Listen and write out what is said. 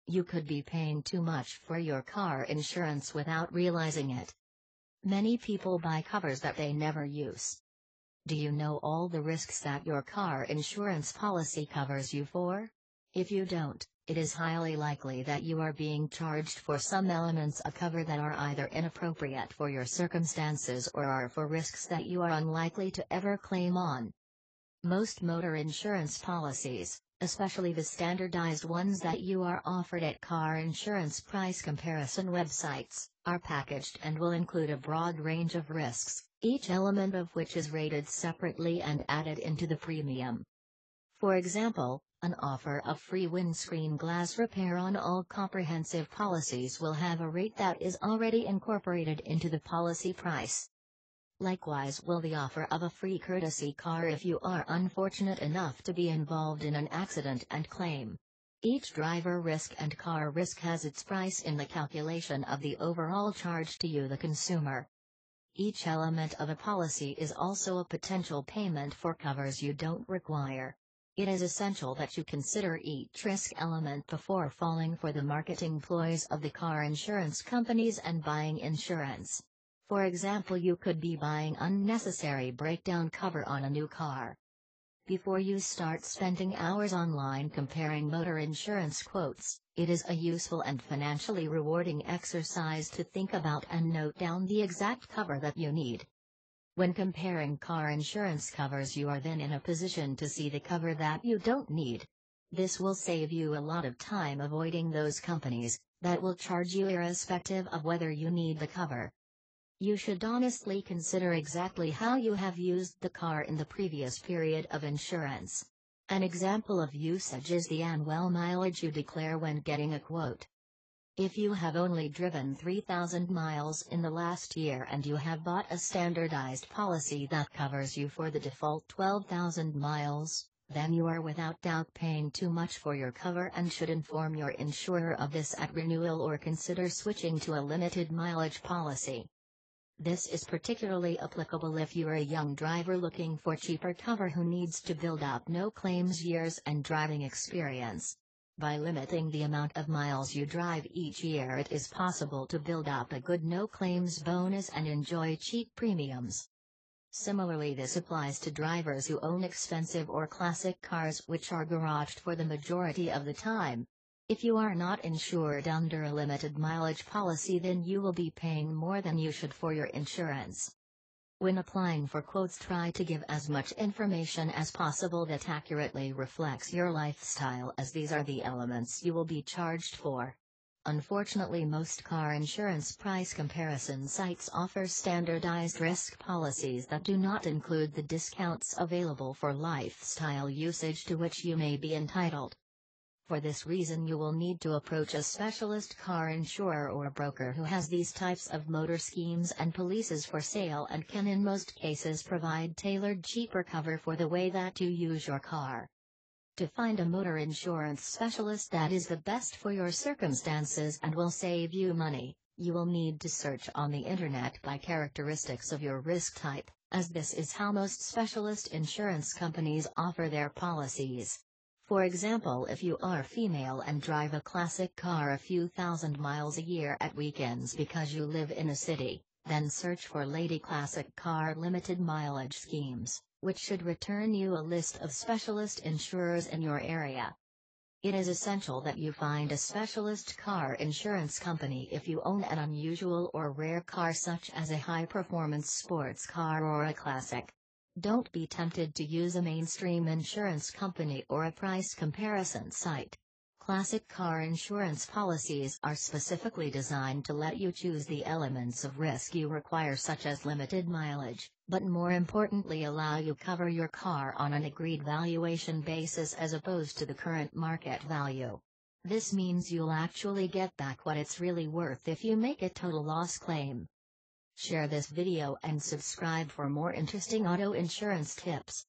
You could be paying too much for your car insurance without realizing it. Many people buy covers that they never use. Do you know all the risks that your car insurance policy covers you for? If you don't, it is highly likely that you are being charged for some elements of cover that are either inappropriate for your circumstances or are for risks that you are unlikely to ever claim on. Most motor insurance policies, especially the standardized ones that you are offered at car insurance price comparison websites, are packaged and will include a broad range of risks, each element of which is rated separately and added into the premium. For example, an offer of free windscreen glass repair on all comprehensive policies will have a rate that is already incorporated into the policy price. Likewise will the offer of a free courtesy car if you are unfortunate enough to be involved in an accident and claim. Each driver risk and car risk has its price in the calculation of the overall charge to you, the consumer. Each element of a policy is also a potential payment for covers you don't require. It is essential that you consider each risk element before falling for the marketing ploys of the car insurance companies and buying insurance. For example, you could be buying unnecessary breakdown cover on a new car. Before you start spending hours online comparing motor insurance quotes, it is a useful and financially rewarding exercise to think about and note down the exact cover that you need. When comparing car insurance covers, you are then in a position to see the cover that you don't need. This will save you a lot of time avoiding those companies that will charge you irrespective of whether you need the cover. You should honestly consider exactly how you have used the car in the previous period of insurance. An example of usage is the annual mileage you declare when getting a quote. If you have only driven 3,000 miles in the last year and you have bought a standardized policy that covers you for the default 12,000 miles, then you are without doubt paying too much for your cover and should inform your insurer of this at renewal or consider switching to a limited mileage policy. This is particularly applicable if you are a young driver looking for cheaper cover who needs to build up no claims years and driving experience. By limiting the amount of miles you drive each year, it is possible to build up a good no claims bonus and enjoy cheap premiums. Similarly, this applies to drivers who own expensive or classic cars which are garaged for the majority of the time. If you are not insured under a limited mileage policy, then you will be paying more than you should for your insurance. When applying for quotes, try to give as much information as possible that accurately reflects your lifestyle, as these are the elements you will be charged for. Unfortunately, most car insurance price comparison sites offer standardized risk policies that do not include the discounts available for lifestyle usage to which you may be entitled. For this reason, you will need to approach a specialist car insurer or a broker who has these types of motor schemes and policies for sale and can in most cases provide tailored cheaper cover for the way that you use your car. To find a motor insurance specialist that is the best for your circumstances and will save you money, you will need to search on the internet by characteristics of your risk type, as this is how most specialist insurance companies offer their policies. For example, if you are female and drive a classic car a few thousand miles a year at weekends because you live in a city, then search for Lady Classic Car limited mileage schemes, which should return you a list of specialist insurers in your area. It is essential that you find a specialist car insurance company if you own an unusual or rare car such as a high-performance sports car or a classic. Don't be tempted to use a mainstream insurance company or a price comparison site. Classic car insurance policies are specifically designed to let you choose the elements of risk you require, such as limited mileage, but more importantly allow you cover your car on an agreed valuation basis as opposed to the current market value. This means you'll actually get back what it's really worth if you make a total loss claim. Share this video and subscribe for more interesting auto insurance tips.